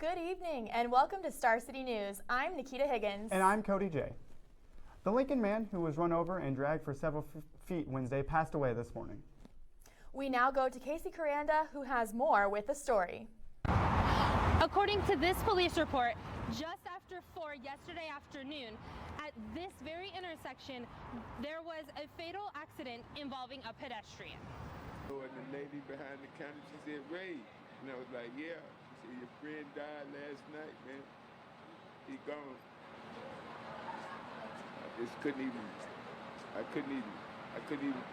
Good evening and welcome to Star City News. I'm Nikita Higgins. And I'm Cody J. The Lincoln man who was run over and dragged for several feet Wednesday passed away this morning. We now go to Casey Caranda, who has more with the story. According to this police report, just after 4 yesterday afternoon, at this very intersection, there was a fatal accident involving a pedestrian. And the lady behind the counter, she said, Ray. And I was like, yeah. She said, your friend died last night, man. He gone. I couldn't even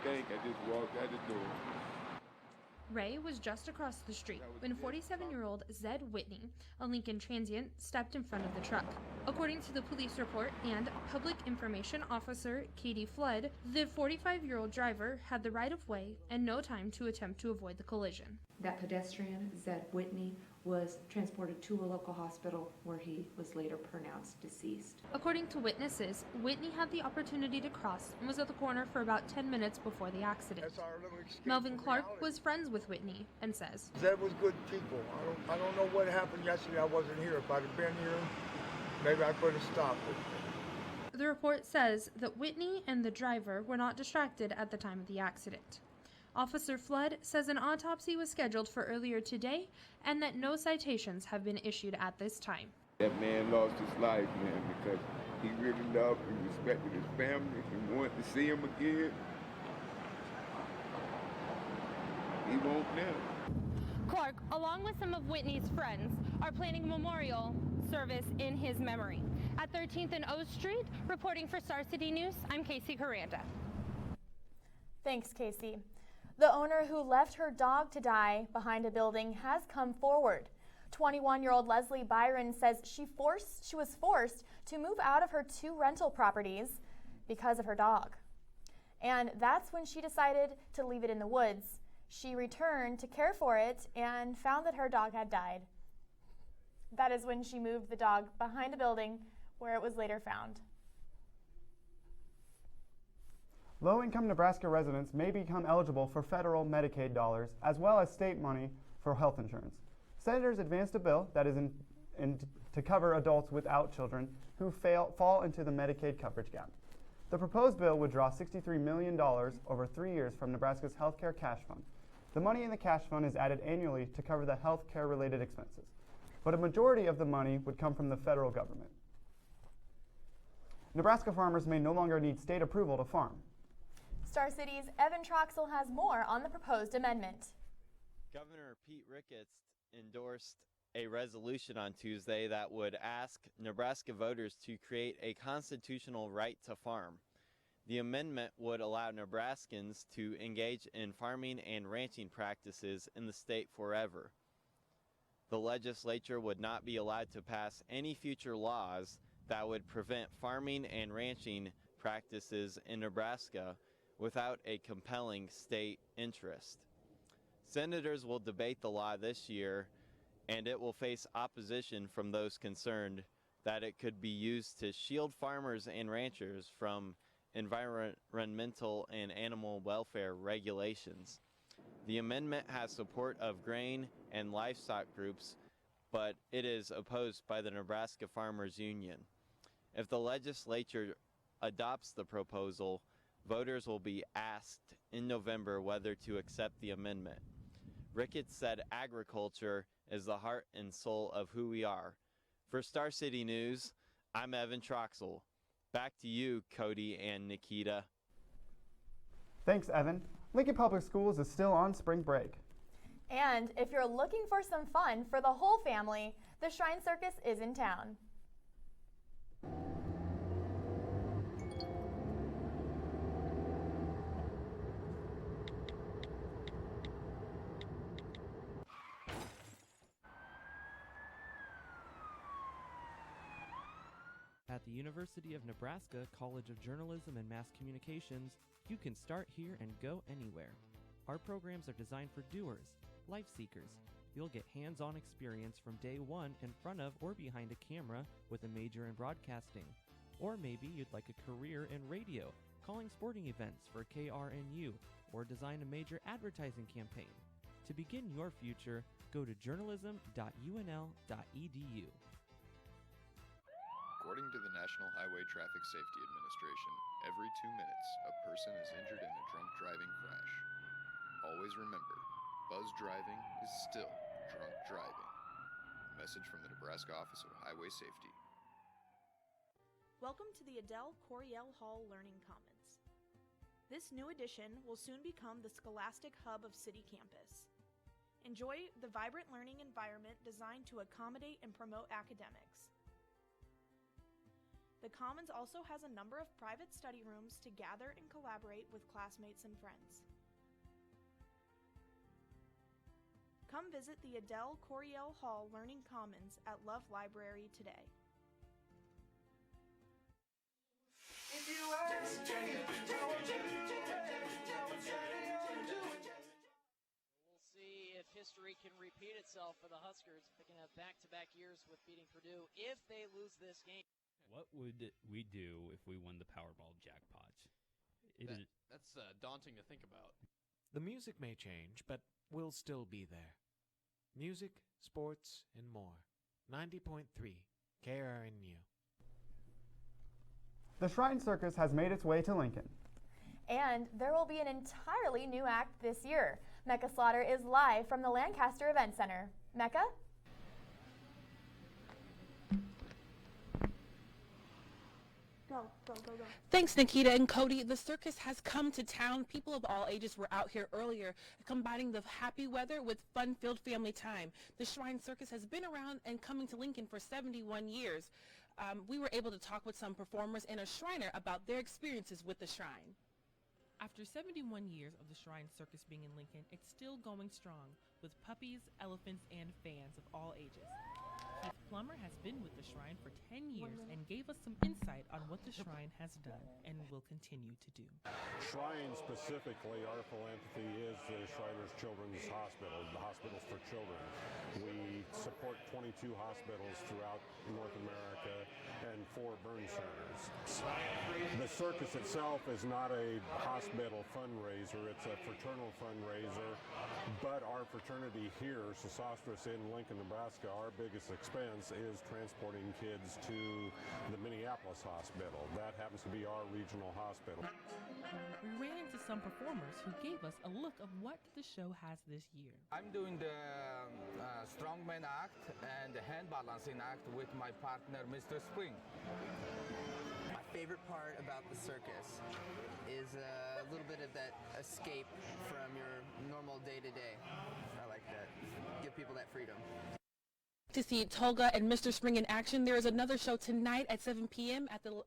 think. I just walked out the door. Ray was just across the street when 47-year-old Zed Whitney, a Lincoln transient, stepped in front of the truck. According to the police report and public information officer Katie Flood, the 45-year-old driver had the right-of-way and no time to attempt to avoid the collision. That pedestrian, Zed Whitney, was transported to a local hospital where he was later pronounced deceased. According to witnesses, Whitney had the opportunity to cross and was at the corner for about 10 minutes before the accident. Melvin Clark was friends with Whitney and says, Zed was good people. I don't know what happened yesterday. I wasn't here. If I'd have been here, maybe I could have stopped it. The report says that Whitney and the driver were not distracted at the time of the accident. Officer Flood says an autopsy was scheduled for earlier today and that no citations have been issued at this time. That man lost his life, man, because he really loved and respected his family. He wanted to see him again. He won't now. Clark, along with some of Whitney's friends, are planning a memorial service in his memory. At 13th and O Street, reporting for Star City News, I'm Casey Caranda. Thanks, Casey. The owner who left her dog to die behind a building has come forward. 21-year-old Leslie Byron says she was forced to move out of her 2 rental properties because of her dog. And that's when she decided to leave it in the woods. She returned to care for it and found that her dog had died. That is when she moved the dog behind a building where it was later found. Low-income Nebraska residents may become eligible for federal Medicaid dollars as well as state money for health insurance. Senators advanced a bill that is to cover adults without children who fall into the Medicaid coverage gap. The proposed bill would draw $63 million over 3 years from Nebraska's health care cash fund. The money in the cash fund is added annually to cover the health care related expenses, but a majority of the money would come from the federal government. Nebraska farmers may no longer need state approval to farm. Star City's Evan Troxel has more on the proposed amendment. Governor Pete Ricketts endorsed a resolution on Tuesday that would ask Nebraska voters to create a constitutional right to farm. The amendment would allow Nebraskans to engage in farming and ranching practices in the state forever. The legislature would not be allowed to pass any future laws that would prevent farming and ranching practices in Nebraska without a compelling state interest. Senators will debate the law this year, and it will face opposition from those concerned that it could be used to shield farmers and ranchers from environmental and animal welfare regulations. The amendment has support of grain and livestock groups, but it is opposed by the Nebraska Farmers Union. If the legislature adopts the proposal, voters will be asked in November whether to accept the amendment. Ricketts said agriculture is the heart and soul of who we are. For Star City News, I'm Evan Troxel. Back to you, Cody and Nikita. Thanks, Evan. Lincoln Public Schools is still on spring break. And if you're looking for some fun for the whole family, the Shrine Circus is in town. At the University of Nebraska College of Journalism and Mass Communications, you can start here and go anywhere. Our programs are designed for doers, life seekers. You'll get hands-on experience from day one in front of or behind a camera with a major in broadcasting. Or maybe you'd like a career in radio, calling sporting events for KRNU, or design a major advertising campaign. To begin your future, go to journalism.unl.edu. According to the National Highway Traffic Safety Administration, every 2 minutes, a person is injured in a drunk driving crash. Always remember, buzz driving is still drunk driving. A message from the Nebraska Office of Highway Safety. Welcome to the Adele Coryell Hall Learning Commons. This new addition will soon become the scholastic hub of City Campus. Enjoy the vibrant learning environment designed to accommodate and promote academics. The Commons also has a number of private study rooms to gather and collaborate with classmates and friends. Come visit the Adele Coryell Hall Learning Commons at Love Library today. We'll see if history can repeat itself for the Huskers, picking up back-to-back years with beating Purdue if they lose this game. What would we do if we won the Powerball jackpot? That's daunting to think about. The music may change, but we'll still be there. Music, sports, and more. 90.3 KRNU. The Shrine Circus has made its way to Lincoln. And there will be an entirely new act this year. Mecca Slaughter is live from the Lancaster Event Center. Mecca? Go. Thanks, Nikita and Cody. The circus has come to town. People of all ages were out here earlier, combining the happy weather with fun-filled family time. The Shrine Circus has been around and coming to Lincoln for 71 years. We were able to talk with some performers and a Shriner about their experiences with the Shrine. After 71 years of the Shrine Circus being in Lincoln, it's still going strong, with puppies, elephants, and fans of all ages. Keith Plummer has been with the Shrine for 10 years and gave us some insight on what the Shrine has done and will continue to do. Shrine specifically, our philanthropy is the Shriners Children's Hospital, the hospitals for children. We support 22 hospitals throughout North America and 4 burn centers. The circus itself is not a hospital fundraiser, it's a fraternal fundraiser, but our fraternity here, Sesostris in Lincoln, Nebraska, our biggest expense is transporting kids to the Minneapolis hospital. That happens to be our regional hospital. We ran into some performers who gave us a look of what the show has this year. I'm doing the strongman act and the hand balancing act with my partner, Mr. Spring. My favorite part about the circus is a little bit of that escape from your normal day-to-day. I like that. Give people that freedom. To see Tolga and Mr. Spring in action, there is another show tonight at 7 p.m. at the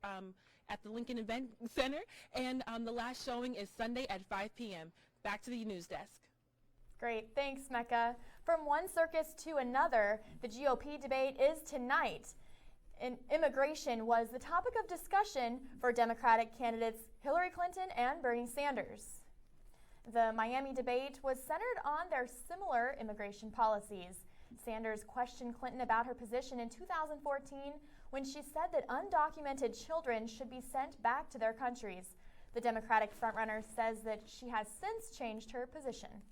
Lincoln Event Center, and the last showing is Sunday at 5 p.m. Back to the news desk. Great, thanks, Mecca. From one circus to another, the GOP debate is tonight. Immigration was the topic of discussion for Democratic candidates Hillary Clinton and Bernie Sanders. The Miami debate was centered on their similar immigration policies. Sanders questioned Clinton about her position in 2014 when she said that undocumented children should be sent back to their countries. The Democratic frontrunner says that she has since changed her position.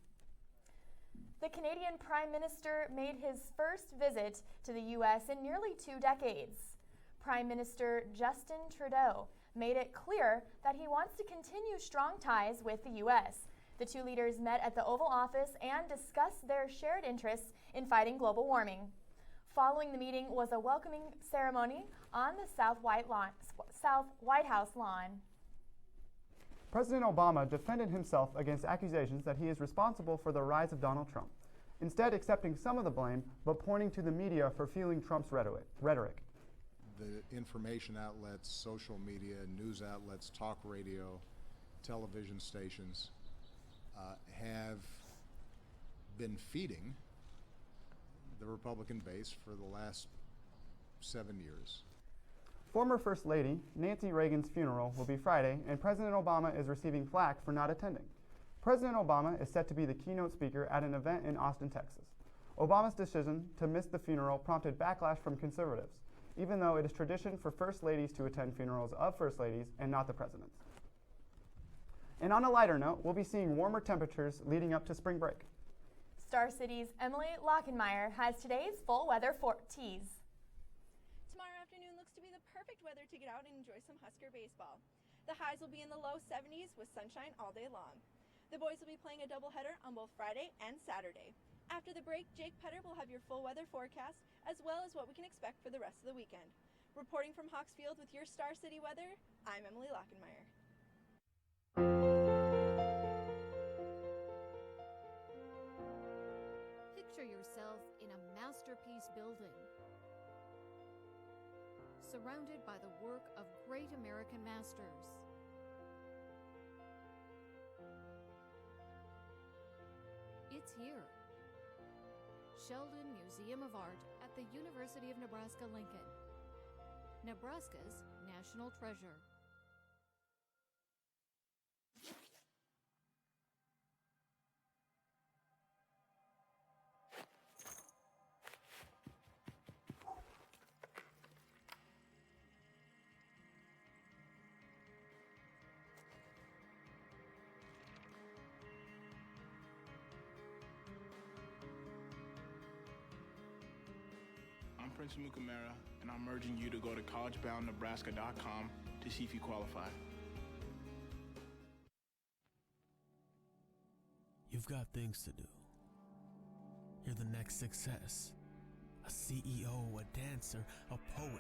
The Canadian Prime Minister made his first visit to the U.S. in nearly 2 decades. Prime Minister Justin Trudeau made it clear that he wants to continue strong ties with the U.S. The two leaders met at the Oval Office and discussed their shared interests in fighting global warming. Following the meeting was a welcoming ceremony on the South White House lawn. President Obama defended himself against accusations that he is responsible for the rise of Donald Trump, instead accepting some of the blame but pointing to the media for fueling Trump's rhetoric. The information outlets, social media, news outlets, talk radio, television stations have been feeding the Republican base for the last 7 years. Former First Lady Nancy Reagan's funeral will be Friday, and President Obama is receiving flack for not attending. President Obama is set to be the keynote speaker at an event in Austin, Texas. Obama's decision to miss the funeral prompted backlash from conservatives, even though it is tradition for First Ladies to attend funerals of First Ladies and not the President's. And on a lighter note, we'll be seeing warmer temperatures leading up to spring break. Star City's Emily Lockenmeyer has today's full weather for tease. Tomorrow afternoon looks to be the perfect weather to get out and enjoy some Husker baseball. The highs will be in the low 70s with sunshine all day long. The boys will be playing a doubleheader on both Friday and Saturday. After the break, Jake Petter will have your full weather forecast as well as what we can expect for the rest of the weekend. Reporting from Hawks Field with your Star City weather, I'm Emily Lockenmeyer. Picture yourself in a masterpiece building, surrounded by the work of great American masters. It's here, Sheldon Museum of Art at the University of Nebraska-Lincoln, Nebraska's national treasure. I'm Prince Mukamara, and I'm urging you to go to collegeboundnebraska.com to see if you qualify. You've got things to do. You're the next success. A CEO, a dancer, a poet,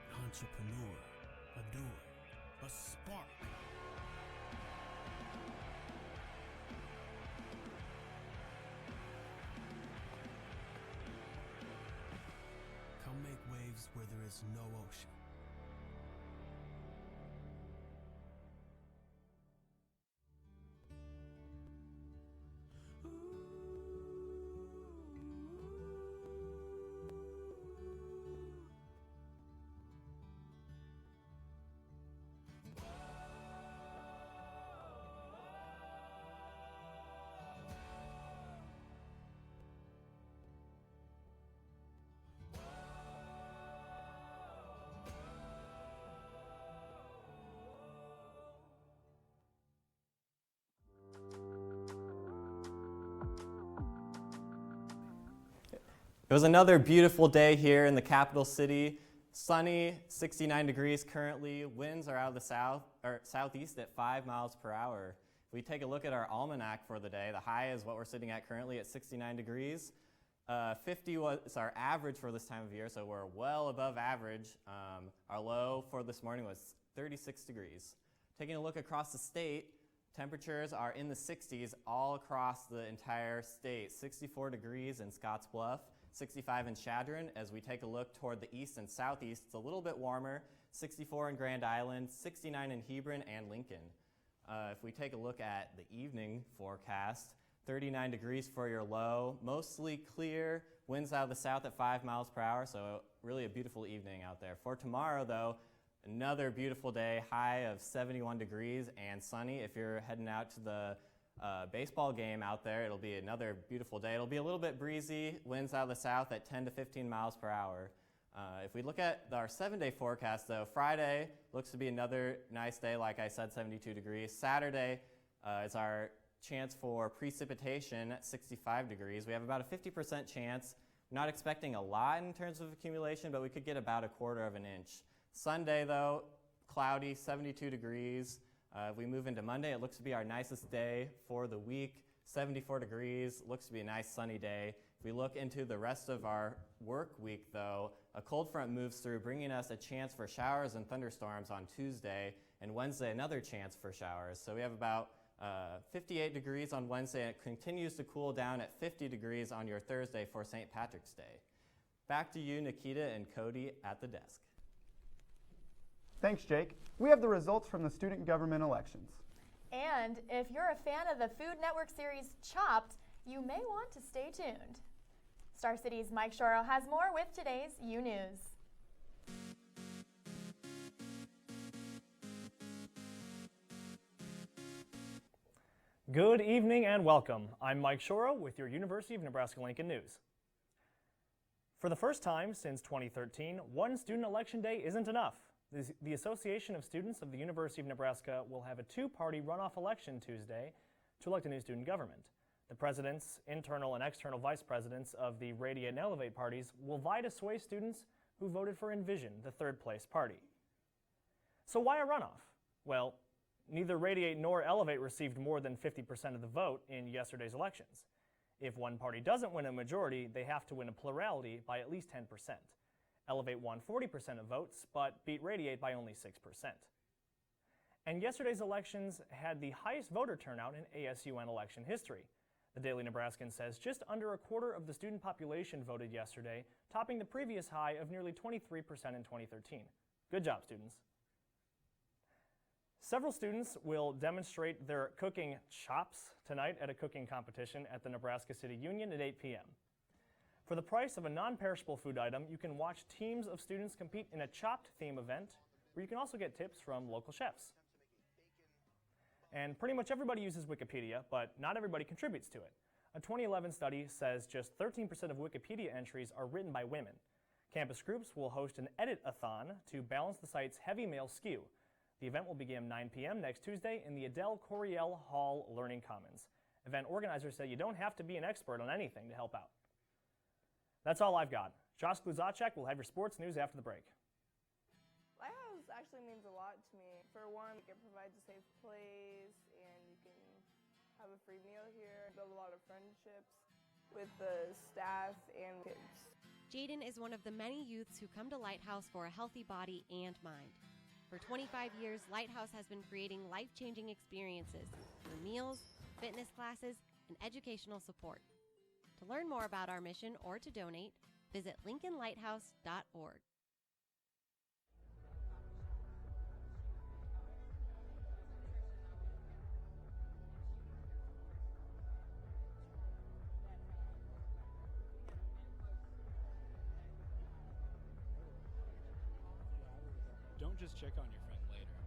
an entrepreneur, a doer, a spark. Come make waves where there is no ocean. It was another beautiful day here in the capital city. Sunny, 69 degrees currently. Winds are out of the southeast at 5 miles per hour. If we take a look at our almanac for the day, the high is what we're sitting at currently at 69 degrees. 50 was our average for this time of year, so we're well above average. Our low for this morning was 36 degrees. Taking a look across the state, temperatures are in the 60s all across the entire state. 64 degrees in Scottsbluff, 65 in Chadron. As we take a look toward the east and southeast, it's a little bit warmer. 64 in Grand Island, 69 in Hebron and Lincoln. If we take a look at the evening forecast, 39 degrees for your low, mostly clear, winds out of the south at 5 miles per hour, so really a beautiful evening out there. For tomorrow though, another beautiful day, high of 71 degrees and sunny. If you're heading out to the baseball game out there, it'll be another beautiful day. It'll be a little bit breezy, winds out of the south at 10 to 15 miles per hour. If we look at our 7-day forecast though, Friday looks to be another nice day, like I said, 72 degrees. Saturday is our chance for precipitation at 65 degrees. We have about a 50% chance. We're not expecting a lot in terms of accumulation, but we could get about a quarter of an inch. Sunday though, cloudy, 72 degrees. If we move into Monday, it looks to be our nicest day for the week, 74 degrees, looks to be a nice sunny day. If we look into the rest of our work week though, a cold front moves through, bringing us a chance for showers and thunderstorms on Tuesday, and Wednesday another chance for showers. So we have about 58 degrees on Wednesday, and it continues to cool down at 50 degrees on your Thursday for St. Patrick's Day. Back to you, Nikita and Cody at the desk. Thanks, Jake. We have the results from the student government elections. And if you're a fan of the Food Network series Chopped, you may want to stay tuned. Star City's Mike Shoro has more with today's U News. Good evening and welcome. I'm Mike Shoro with your University of Nebraska-Lincoln News. For the first time since 2013, one student election day isn't enough. The Association of Students of the University of Nebraska will have a two-party runoff election Tuesday to elect a new student government. The presidents, internal and external vice presidents of the Radiate and Elevate parties will vie to sway students who voted for Envision, the third-place party. So why a runoff? Well, neither Radiate nor Elevate received more than 50% of the vote in yesterday's elections. If one party doesn't win a majority, they have to win a plurality by at least 10%. Elevate won 40% of votes, but beat Radiate by only 6%. And yesterday's elections had the highest voter turnout in ASUN election history. The Daily Nebraskan says just under a quarter of the student population voted yesterday, topping the previous high of nearly 23% in 2013. Good job, students. Several students will demonstrate their cooking chops tonight at a cooking competition at the Nebraska City Union at 8 p.m. For the price of a non-perishable food item, you can watch teams of students compete in a chopped theme event where you can also get tips from local chefs. And pretty much everybody uses Wikipedia, but not everybody contributes to it. A 2011 study says just 13% of Wikipedia entries are written by women. Campus groups will host an edit-a-thon to balance the site's heavy male skew. The event will begin 9 p.m. next Tuesday in the Adele Coriel Hall Learning Commons. Event organizers say you don't have to be an expert on anything to help out. That's all I've got. Josh Kluzacek will have your sports news after the break. Lighthouse actually means a lot to me. For one, it provides a safe place and you can have a free meal here, build a lot of friendships with the staff and kids. Jaden is one of the many youths who come to Lighthouse for a healthy body and mind. For 25 years, Lighthouse has been creating life-changing experiences through meals, fitness classes, and educational support. To learn more about our mission or to donate, visit lincolnlighthouse.org. Don't just check on your friend later.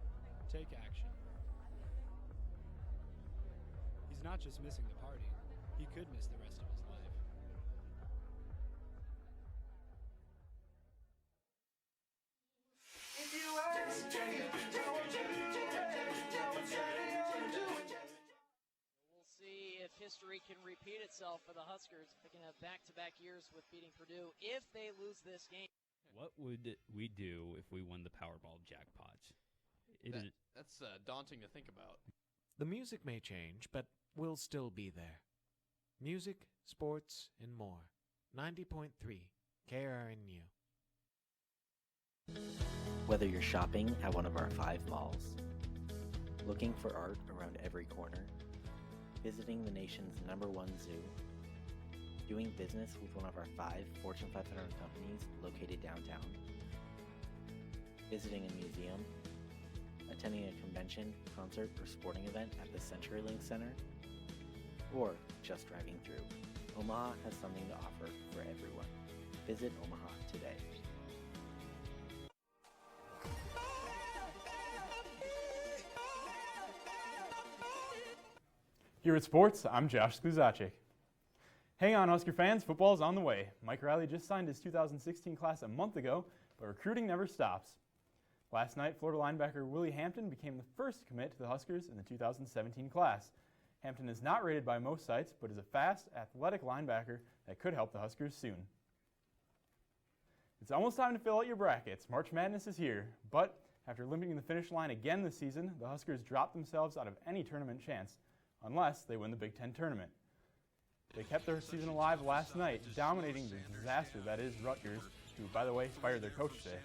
Take action. He's not just missing the party. He could miss the rest of his life. We'll see if history can repeat itself for the Huskers. They can have back-to-back years with beating Purdue if they lose this game. What would we do if we won the Powerball jackpot? That's daunting to think about. The music may change, but we'll still be there. Music, sports, and more. 90.3 KRNU. Whether you're shopping at one of our 5 malls, looking for art around every corner, visiting the nation's #1 zoo, doing business with one of our 5 Fortune 500 companies located downtown, visiting a museum, attending a convention, concert, or sporting event at the CenturyLink Center, or just driving through, Omaha has something to offer for everyone. Visit Omaha today. Here at Sports, I'm Josh Kluzacek. Hang on, Husker fans, football is on the way. Mike Riley just signed his 2016 class a month ago, but recruiting never stops. Last night, Florida linebacker Willie Hampton became the first to commit to the Huskers in the 2017 class. Hampton is not rated by most sites, but is a fast, athletic linebacker that could help the Huskers soon. It's almost time to fill out your brackets. March Madness is here, but after limping the finish line again this season, the Huskers dropped themselves out of any tournament chance, unless they win the Big Ten tournament. They kept their season alive last night, dominating the disaster that is Rutgers, who, by the way, fired their coach today.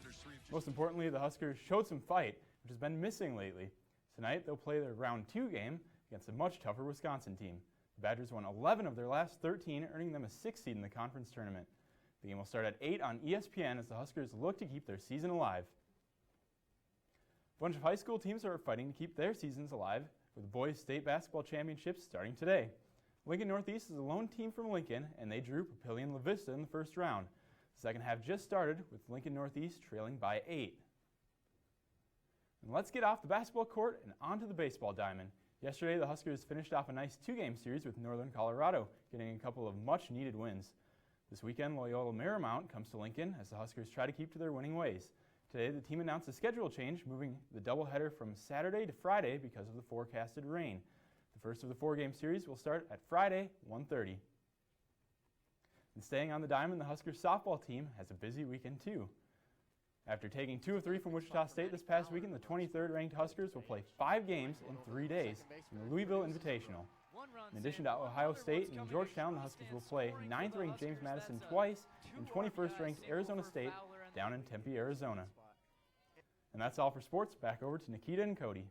Most importantly, the Huskers showed some fight, which has been missing lately. Tonight, they'll play their round 2 game against a much tougher Wisconsin team. The Badgers won 11 of their last 13, earning them a 6th seed in the conference tournament. The game will start at 8 on ESPN as the Huskers look to keep their season alive. A bunch of high school teams are fighting to keep their seasons alive, with the boys' state basketball championships starting today. Lincoln Northeast is a lone team from Lincoln, and they drew Papillion La Vista in the first round. The second half just started, with Lincoln Northeast trailing by 8. And let's get off the basketball court and onto the baseball diamond. Yesterday, the Huskers finished off a nice 2-game series with Northern Colorado, getting a couple of much-needed wins. This weekend, Loyola Marymount comes to Lincoln as the Huskers try to keep to their winning ways. Today, the team announced a schedule change, moving the doubleheader from Saturday to Friday because of the forecasted rain. The first of the 4-game series will start at Friday, 1:30. And staying on the diamond, the Huskers softball team has a busy weekend too. After taking 2 of 3 from Wichita State this past weekend, the 23rd ranked Huskers will play 5 games in 3 days in the Louisville Invitational. In addition to Ohio State and Georgetown, the Huskers will play 9th ranked James Madison twice and 21st ranked Arizona State down in Tempe, Arizona. And that's all for sports. Back over to Nikita and Cody.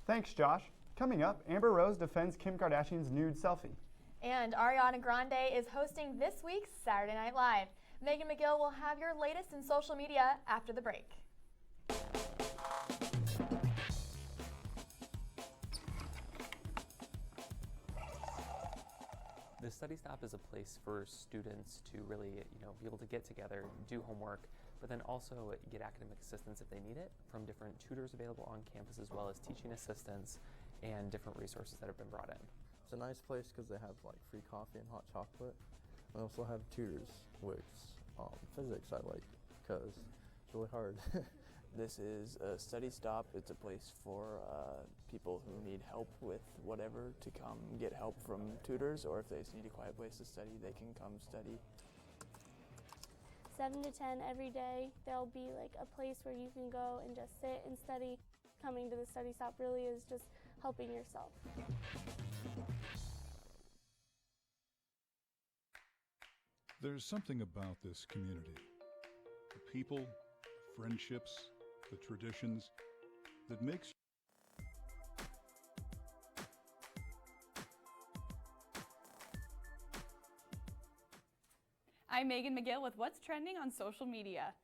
Thanks, Josh. Coming up, Amber Rose defends Kim Kardashian's nude selfie. And Ariana Grande is hosting this week's Saturday Night Live. Megan McGill will have your latest in social media after the break. The Study Stop is a place for students to really, be able to get together, do homework, but then also get academic assistance if they need it from different tutors available on campus, as well as teaching assistants and different resources that have been brought in. It's a nice place because they have free coffee and hot chocolate. We also have tutors, which physics I like because it's really hard. This is a study stop. It's a place for people who need help with whatever to come get help from tutors, or if they just need a quiet place to study, they can come study. 7 to 10 every day. There'll be a place where you can go and just sit and study. Coming to the study stop really is just helping yourself. There's something about this community, the people, the friendships, the traditions that makes I'm Megan McGill with what's trending on social media.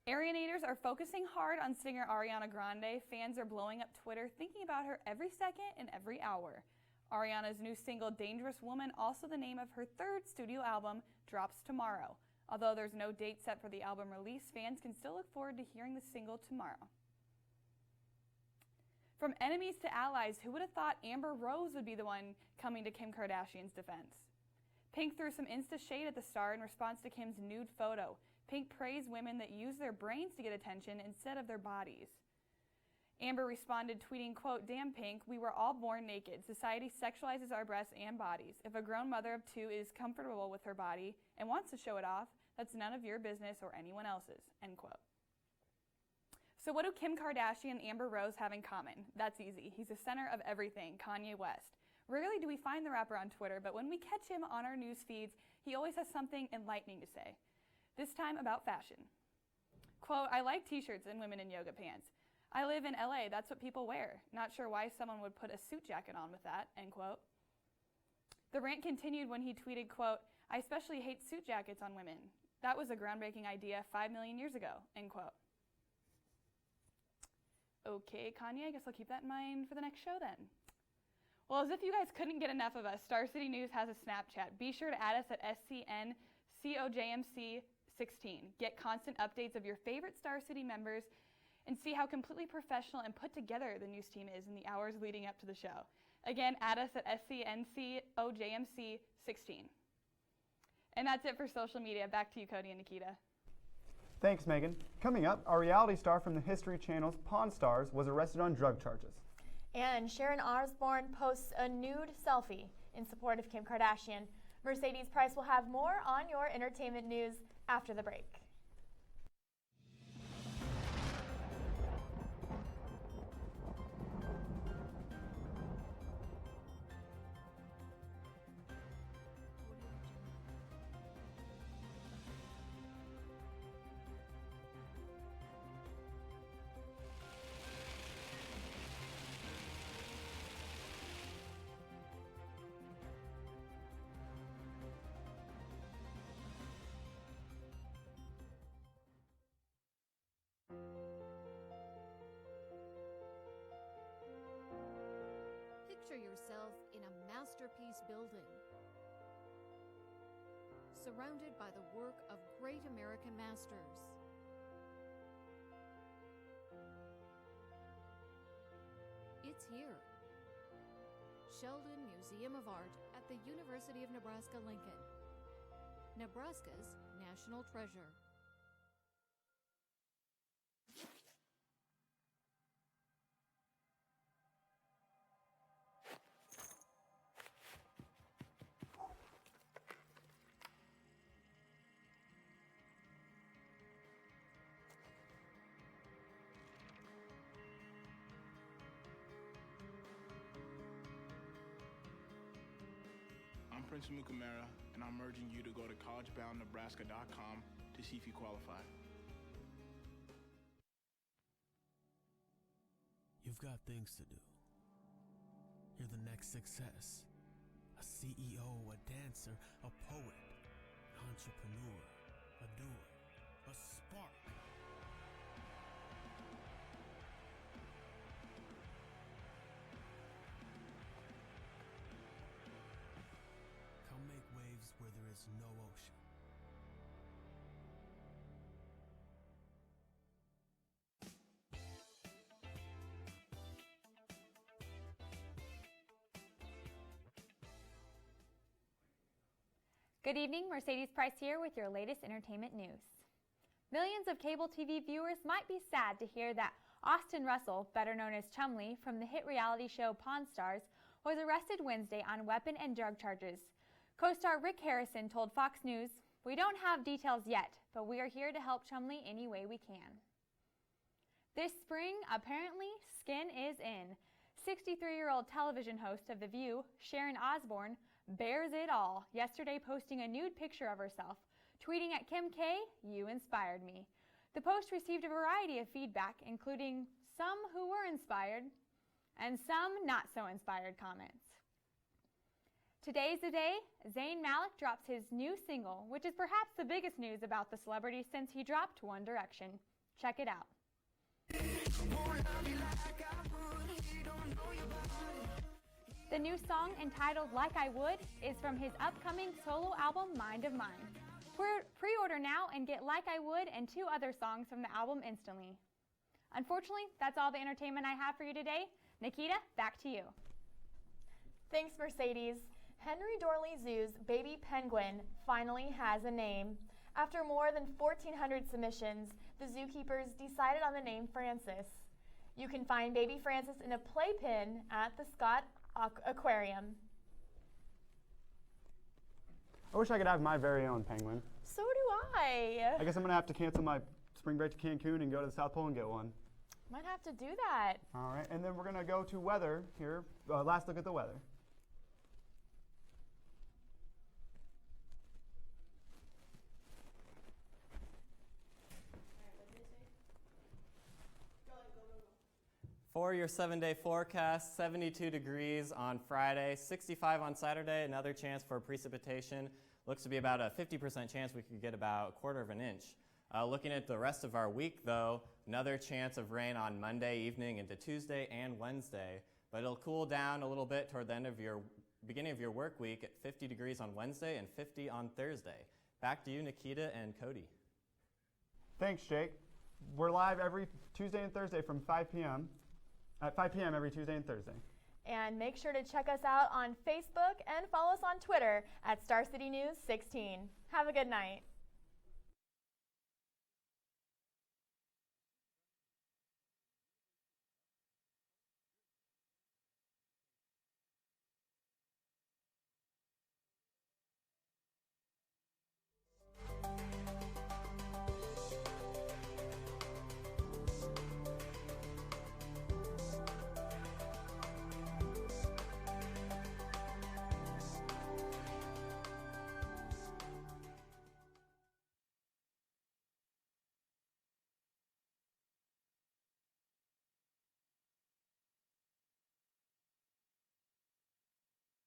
Arianators are focusing hard on singer Ariana Grande. Fans are blowing up Twitter thinking about her every second and every hour. Ariana's new single, Dangerous Woman, also the name of her 3rd studio album, drops tomorrow. Although there's no date set for the album release, fans can still look forward to hearing the single tomorrow. From enemies to allies, who would have thought Amber Rose would be the one coming to Kim Kardashian's defense? Pink threw some Insta shade at the star in response to Kim's nude photo. Pink praised women that use their brains to get attention instead of their bodies. Amber responded, tweeting, quote, "Damn Pink, we were all born naked. Society sexualizes our breasts and bodies. If a grown mother of 2 is comfortable with her body and wants to show it off, that's none of your business or anyone else's," end quote. So what do Kim Kardashian and Amber Rose have in common? That's easy. He's the center of everything, Kanye West. Rarely do we find the rapper on Twitter, but when we catch him on our news feeds, he always has something enlightening to say. This time about fashion. Quote, "I like t-shirts and women in yoga pants. I live in LA, that's what people wear. Not sure why someone would put a suit jacket on with that," end quote. The rant continued when he tweeted, quote, "I especially hate suit jackets on women. That was a groundbreaking idea 5 million years ago," end quote. Okay, Kanye, I guess I'll keep that in mind for the next show then. Well, as if you guys couldn't get enough of us, Star City News has a Snapchat. Be sure to add us at SCN CoJMC 16. Get constant updates of your favorite Star City members and see how completely professional and put together the news team is in the hours leading up to the show. Again, add us at SCNCOJMC 16. And that's it for social media. Back to you, Cody and Nikita. Thanks, Megan. Coming up, a reality star from the History Channel's Pawn Stars was arrested on drug charges. And Sharon Osbourne posts a nude selfie in support of Kim Kardashian. Mercedes Price will have more on your entertainment news after the break. Picture yourself in a masterpiece building, surrounded by the work of great American masters. It's here, Sheldon Museum of Art at the University of Nebraska-Lincoln, Nebraska's national treasure. Prince Mukamara, and I'm urging you to go to collegeboundnebraska.com to see if you qualify. You've got things to do. You're the next success. A CEO, a dancer, a poet, an entrepreneur, a doer, a spark. Come make waves where there is no ocean. Good evening, Mercedes Price here with your latest entertainment news. Millions of cable TV viewers might be sad to hear that Austin Russell, better known as Chumlee from the hit reality show Pawn Stars, was arrested Wednesday on weapon and drug charges. Co-star Rick Harrison told Fox News, "We don't have details yet, but we are here to help Chumlee any way we can." This spring, apparently, skin is in. 63-year-old television host of The View, Sharon Osbourne, bears it all, yesterday posting a nude picture of herself, tweeting at Kim K, "You inspired me." The post received a variety of feedback, including some who were inspired and some not so inspired comments. Today's the day Zayn Malik drops his new single, which is perhaps the biggest news about the celebrity since he dropped One Direction. Check it out. The new song, entitled Like I Would, is from his upcoming solo album, Mind of Mine. Pre-order now and get Like I Would and 2 other songs from the album instantly. Unfortunately, that's all the entertainment I have for you today. Nikita, back to you. Thanks, Mercedes. Henry Dorley Zoo's baby penguin finally has a name. After more than 1,400 submissions, the zookeepers decided on the name Francis. You can find baby Francis in a playpen at the Scott Aquarium. I wish I could have my very own penguin. So do I. I guess I'm going to have to cancel my spring break to Cancun and go to the South Pole and get one. Might have to do that. All right, and then we're going to go to weather here. Last look at the weather. For your 7-day forecast, 72 degrees on Friday, 65 on Saturday, another chance for precipitation. Looks to be about a 50% chance we could get about 1/4 of an inch. Looking at the rest of our week, though, another chance of rain on Monday evening into Tuesday and Wednesday. But it'll cool down a little bit toward the end of your beginning of your work week at 50 degrees on Wednesday and 50 on Thursday. Back to you, Nikita and Cody. Thanks, Jake. We're live every Tuesday and Thursday from 5 p.m. At 5 p.m. every Tuesday and Thursday. And make sure to check us out on Facebook and follow us on Twitter at Star City News 16. Have a good night.